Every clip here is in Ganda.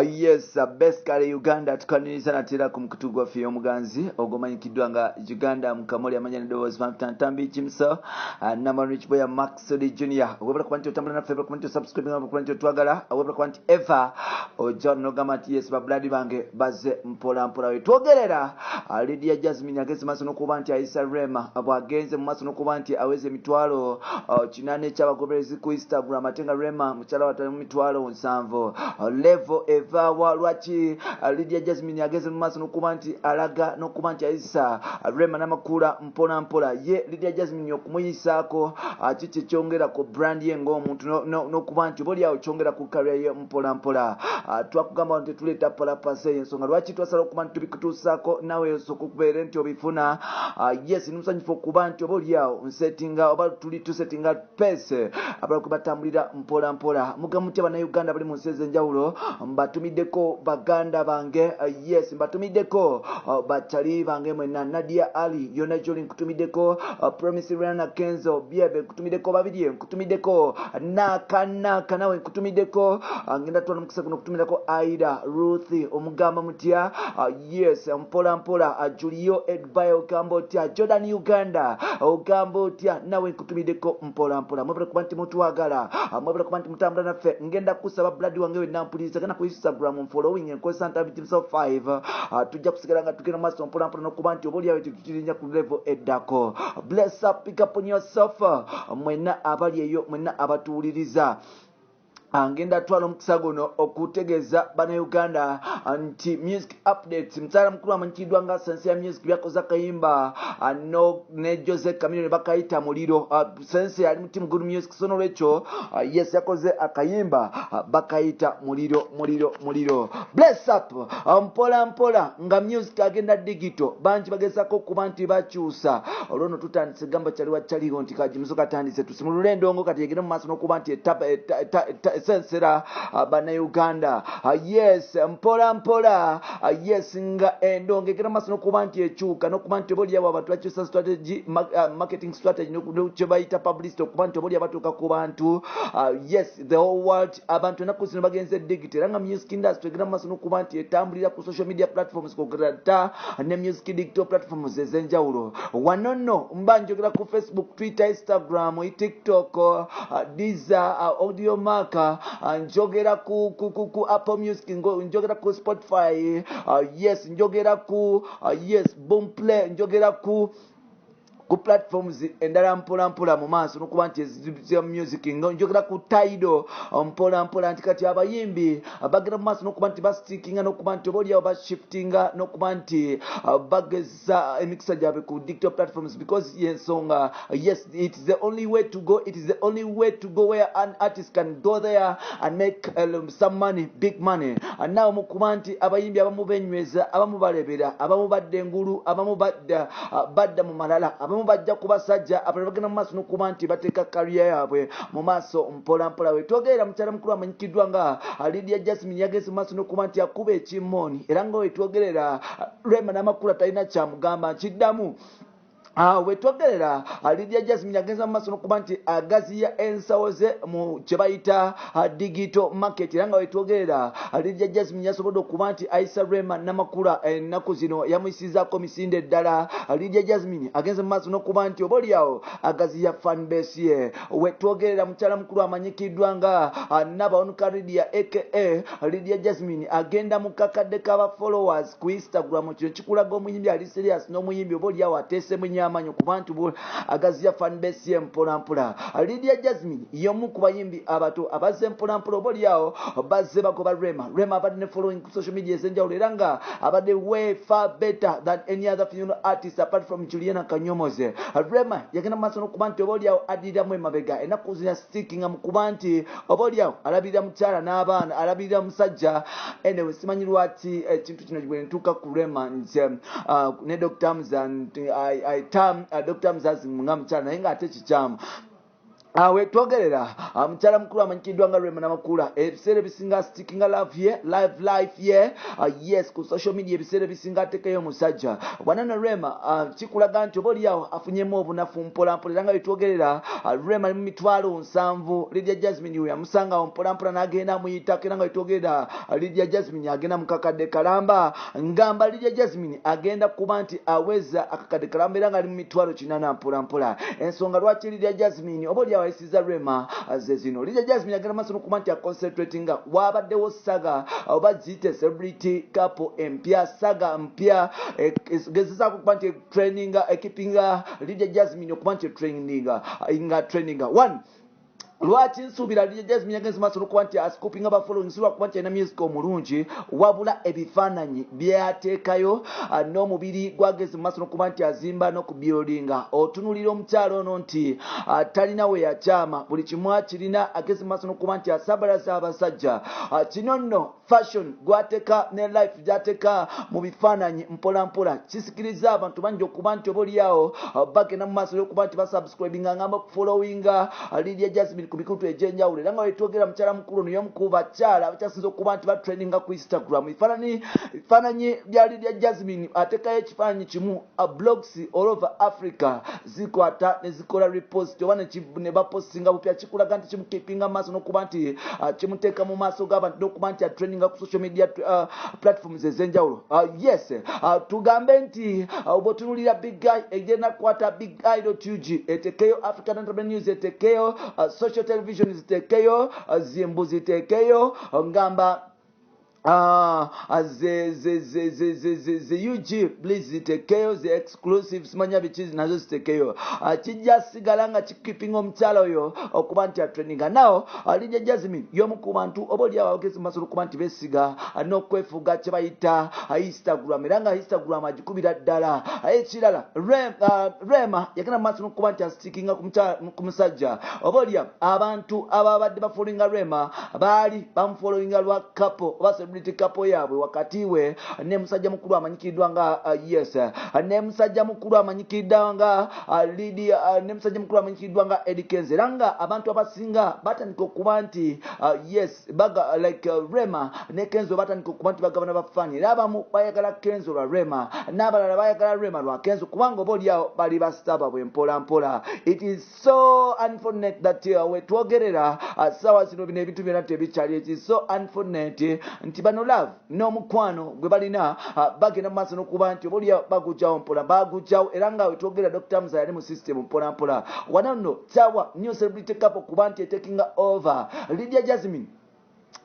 Yes, basically Uganda tukaniriza natera ku mukutu gwaffe omuganzi ogomanyikiddwa nga Uganda mukamoli amanyani dowozi Ntambi Jimso number rich boy Maxwell Junior webula kubanti otambula naffe webula kubanti subscribe nga kubanti twagala webula kubanti ever John nogama yes ba blood bange baze mpola mpola we twogerera Lydia Jasmine ageze maso no kubanti Aisa Rema abwagenze mu maso no kubanti aweze mitwalo kinane cy'abagoberezi ku Instagram atenga Rema muchala watali mu mitwalo 7 level eva walwachi Lydia Jasmine ageze mu maso no kubanti alaga no kubanti Aisa Rema namakula mpola mpola ye Lydia Jasmine okumuyisako chiche kyongera ko brand ye ng'omuntu no kubanti boli awo kyongera ku career ye mpola mpola twakugamba nti tuleta pala pase ensonga lwachi twasala okubanti tubikutusako nawe sokubere nti obifuna yes nusanyifu kubanti boli awo settinga oba tuli tu settinga pace abala kubatambulira mpola mpola mugamuti bana Uganda bali mu nseze njawulo mbatumideko baganda bange yes mbatumideko batali bange mwena Nadia Ali yona joli nkutumideko Promise Rana Kenzo biebe kutumideko babiri nkutumideko naka nawe nkutumideko ngenda twana mukisa kuno kutumideko Aida Ruthi omugamba mutya yes mpola mpola Julio Edbayo Cambodia Jordan Uganda Cambodia nawe nkutumideko mpola mpola mwebale kubanti mutwagala mwebale kubanti mutambula naffe ngenda kusaba blood wange we nampuliza kana ku Instagram following enko Ntambi Jimso 5 tujja kusigala nga tukena maso mpola mpola no kubanti oboli yawe tukirinja ku level edako bless up pick up on yourself mwena abali eyo mwena abatuuliriza ngenda twala omukisa guno okutegeza bana Uganda anti music updates mtsala mkulu amanyidwa nga sense ya music byakoza kayimba no ne Jose Camilo bakayita muliro sense ali mu team good music sono lecho yes yakoze akayimba bakayita muliro bless up mpola mpola nga music agenda digital banji bagezako kubanti bakyusa olono tutandise gamba chaliwo nti Jimso katandise tusimulule ndongo kati yegenda mu maso no kubanti sensera bana Uganda yes mpola mpola yes nga endonge kira maso no kubanti echuka no kubanti boli yabo abantu bakyusa strategy marketing strategy no chebaita publicity kubanti boli abatuka kubantu yes the whole world abantu nakusina bagenze digital nga music industry kira maso no kubanti etambulira ku social media platforms ko grata ne music digital platforms ezenjawulo wanono mbanjogera ku Facebook Twitter Instagram TikTok Deezer Audiomack njogera ku Apple Music njogera ku Spotify yes njogera ku yes Boomplay njogera ku platforms endala mpola mpola mu maso no kubanti ezibya music njogera ku Tidal mpola mpola ntikati abayimbi bagera mu maso no kubanti bastickinga no kubanti boli aba shiftinga no kubanti bageza emixa jabe ku digital platforms because yensonga yes it is the only way to go where an artist can go there and make some money, big money. And now mu kubanti abayimbi abamu benyweza abamu balebera abamu badde ngulu abamu badda mu malala abamu bajja kubasajja abagenda mu maso no kubanti bateka career yabwe mu maso mpola mpola we togera mukyala mukulu amanyikidwa nga Lydia Jasmine yageze mu maso no kubanti akube ekimoni era ngo we togerera Rema namakula talina kyamugamba kiddamu wetwogerera Lydia Jasmine agenza mu maso no kubanti agaziya ensawoze mu kyebayita digital market ranga wetwogerera Lydia Jasmine yasobodde okubanti Aisa Rema namakula ennaku zino yamuyisizako misinde ddala Lydia Jasmine agenza mu maso no kubanti oboli awo agaziya fan base ye wetwogerera mukyala mukulu amanyikiddwa nga Nabaonuka Lydia aka Lydia Jasmine agenda mu kakadde kaba followers ku Instagram kino kikulaga omuyimbi ali serious n'omuyimbi oboli awo atese amanyo kubantu agaziya fan base ye mpola mpola Lydia Jasmine yomu kubayimbi abato abaze mpola mpola oboli yao bazze bagoba Rema abadde ne following ku social media ezenjawulo era nga abadde way far better than any other female artist apart from Juliana Kanyomoze Rema yagenda maso no kubanti oboli yao adira mwe mabega enaku zina sticking am kubanti oboli yao alabira mukyala n'abaana alabira musajja anyway simanyi lwaki ekintu kino gwe ntuka ku Rema nje ne Dr. Mzan Dr. Mzazi munga mchana naye nga ate kikyamu awe twogerera mukyala mukulu amanyikiddwa nga Rema Namakula ebiseera ebisinga stickinga live ye yes ku social media ebiseera ebisinga ateekayo omusajja wanana Rema kikulaga nti oba oliawo afunyemu obunafu mpolampola era nga betwogerera Rema ali mu mitwalo 7 Lydia Jasmine we yamusanga mpolampola n'agenda amuyitako era nga betwogerera Lydia Jasmine agenda mu kakadde kalamba ngamba Lydia Jasmine agenda kuba nti aweza akakadde kalamba era nga ali mu mitwalo 8 mpolampola ensonga lwaki Lydia Jasmine oba oliawo ayisiza Rema zezino Lydia Jasmine agenda maaso n'okuba nti aconcentratinga wabaddewo saga oba ziyite celebrity couple empya saga mpya gezezaako okuba nti traininga ekipinga Lydia Jasmine okuba nti traininga one lwaki nsuubira Lydia Jasmine yagenze maaso n'okuba nti ascoopinga abafollowing si lwakuba nti alina music omulungi wabula ebifaananyi byateekayo n'omubiri gwageze mu maaso n'okuba nti azimba n'okubuildinga otunulira omukyalo ono nti talina we yakyama buli kimu akirina ageze mu maaso n'okuba nti asabalaza abasajja kino nno fashion gwateeka ne life gyateeka mu bifaananyi mpolampola kisikiriza abantu bangi okuba nti oba oliawo bagenda mu maaso n'okuba nti basubscribinga ngamba okufollowinga Lydia Jasmine ku bikutu egyenjawulo era nga wetwogera mukyala mukulu ono y'omu ku bakyala abakyasinza okuba nti batraininga ku Instagram ebifaananyi bya Lydia Jasmine ateekayo ekifaananyi kimu blogs all over Africa zikwata ne zikola repost oba ne bapostinga bupya kikulaga nti kimukipinga mu maaso n'okuba nti kimuteeka mu maaso g'abantu n'okuba nti atraininga ku social media platforms ez'enjawulo yes tugambe nti bw'otunulira big guy egenda kukwata big guy.ug etekeyo African Entertainment News etekeyo social television zitekeyo zimbu zitekeyo ngamba ze UG please zitekeyo ze exclusive simanya bichizi nazo zitekeyo kijja sigala nga kikipinga omukyala oyo okuba nti atraininga nawo Lydia Jasmine y'omu ku bantu oba oliawo abagezi mu maaso n'okuba nti beesiga n'okwefuga kye bayita Instagram era nga Instagram agikubira ddala ekirala Rema yagenda mu maaso n'okuba nti asitikinga ku musajja oba oliawo abantu ababadde bafollowinga Rema baali bamufollowinga lwa couple oba celebrity couple yaabwe wakati we ne musajja mukulu amanyikiddwa nga yes ne musajja mukulu amanyikiddwa nga Lydia ne musajja mukulu amanyikiddwa nga Eddie Kenzo era nga abantu abasinga batandika okuba nti yes baga like Rema ne Kenzo batandika okuba nti bagabana bafani era abamu bayagala Kenzo lwa Rema n'abalala bayagala Rema lwa Kenzo kubanga oba oliawo bali basitaba bwe mpolampola. It is so unfortunate that wetwogerera sawa zino bino ebintu byonna tebikyali. It is so unfortunate nti bano love n'omukwano gwe balina bagenda mu maaso n'okuba nti oba oliawo bagujjawo mpola bagujjawo era nga wetwogerera Dr. Musa yali mu system mpolampola wananno kyawa new celebrity couple kuba nti taking over Lydia Jasmine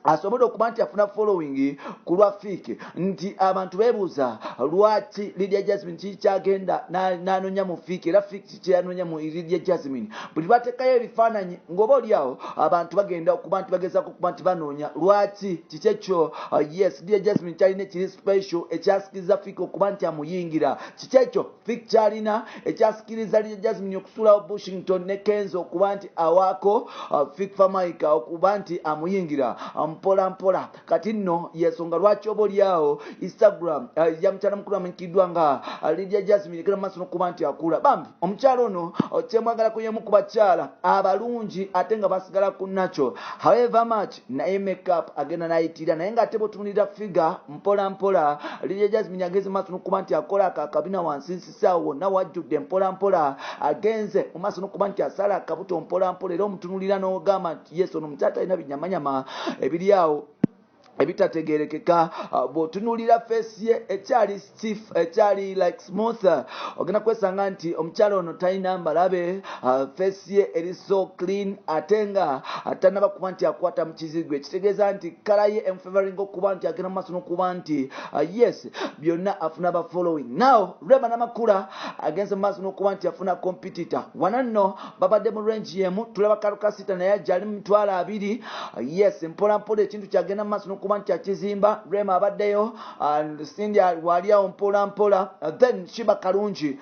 asobodde okuba nti afuna following ku lwa fike nti abantu beebuuza lwaki Lydia Jasmine kikyagenda n'anoonya mu fike era fike kikyanoonya mu Lydia Jasmine buli bateekayo ebifaananyi ng'oba oliawo abantu bagenda okuba nti bagezaako okuba nti banoonya lwaki kikyekyo yes Lydia Jasmine kyalina ekiri special ekyasikiriza fike okuba nti amuyingira kikyekyo fike kyalina ekyasikiriza Lydia Jasmine okusuulawo Bushington ne Kenzo okuba nti awaako fike Famaica okuba nti amuyingira mpolampola kati nno yensonga lwaki oba oliawo Instagram ya mukyala mukulu amanyikiddwa nga Lydia Jasmine egenda mu maaso n'okuba nti akula bambi omukyala ono kyemwagalako y'omu ku bakyala abalungi ate nga basigala ku nakyo however much naye makeup agenda n'ayitira naye ng'ate bw'otunulira figa mpolampola Lydia Jasmine agenze mu maaso n'okuba nti akola akabina wansi nsisaawo wonna wajjudde mpolampola agenze mu maaso n'okuba nti asala akabuto mpolampola era omutunulira n'ogamba nti yes ono omukyala talina binyamanyama ebiri awo ebitategerekeka bw'otunuulira face ye ekyali stiff ekyali like smooth ogenda kwesanga nti omukyala ono talina mbalabe face ye eri so clean ate nga atanaba kuba nti akwata mu kizigwe ekitegeeza nti kala ye emfavoring okuba nti agenda mu maaso n'okuba nti yes byonna afuna ba following now Rema Namakula agenze mu maaso n'okuba nti afuna competitor wananno babadde mu range yemu tulaba kalukasita naye ajja ali mu mitwalo 2 yes mpolampola ekintu kyagenda mu maaso kuba nti akizimba Rema abaddeyo Cindy wali awo mpola then Shiba Kalungi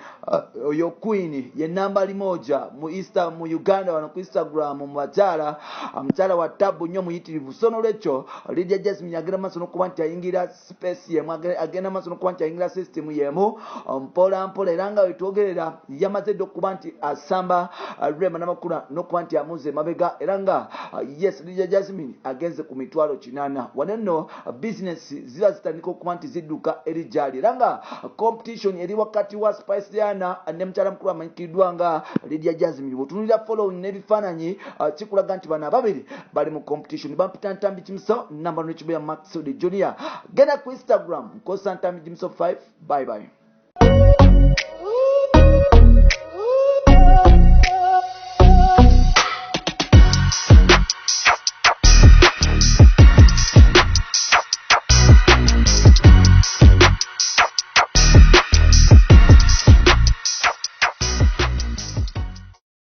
oyo Queen ye namba limoja mu Uganda wano ku Instagram mu bakyala wa tabu nnyo muyitirivu so n'olwekyo Lydia Jasmine agenda maaso n'okuba nti ayingira space yemu agenda maaso n'okuba nti ayingira system yemu mpola era nga wetwogerera yamaze dde okuba nti asamba Rema n'amakulu n'okuba nti amuze mabega era nga yes Lydia Jasmine agenze ku mitwalo 8 wanenno business ziba zitandika okuba nti zidduka eri gyali era nga competition eri wakati wa Spice Diana ne mukyala mukulu amanyikiddwa nga Lydia Jasmine bw'otunuulira following n'ebifaananyi kikulaga nti bano ababiri bali mu competition bampita Ntambi Kimso namba n'ekibuya Maxud Junior genda ku Instagram nkosa Ntambi Kimso 5 bye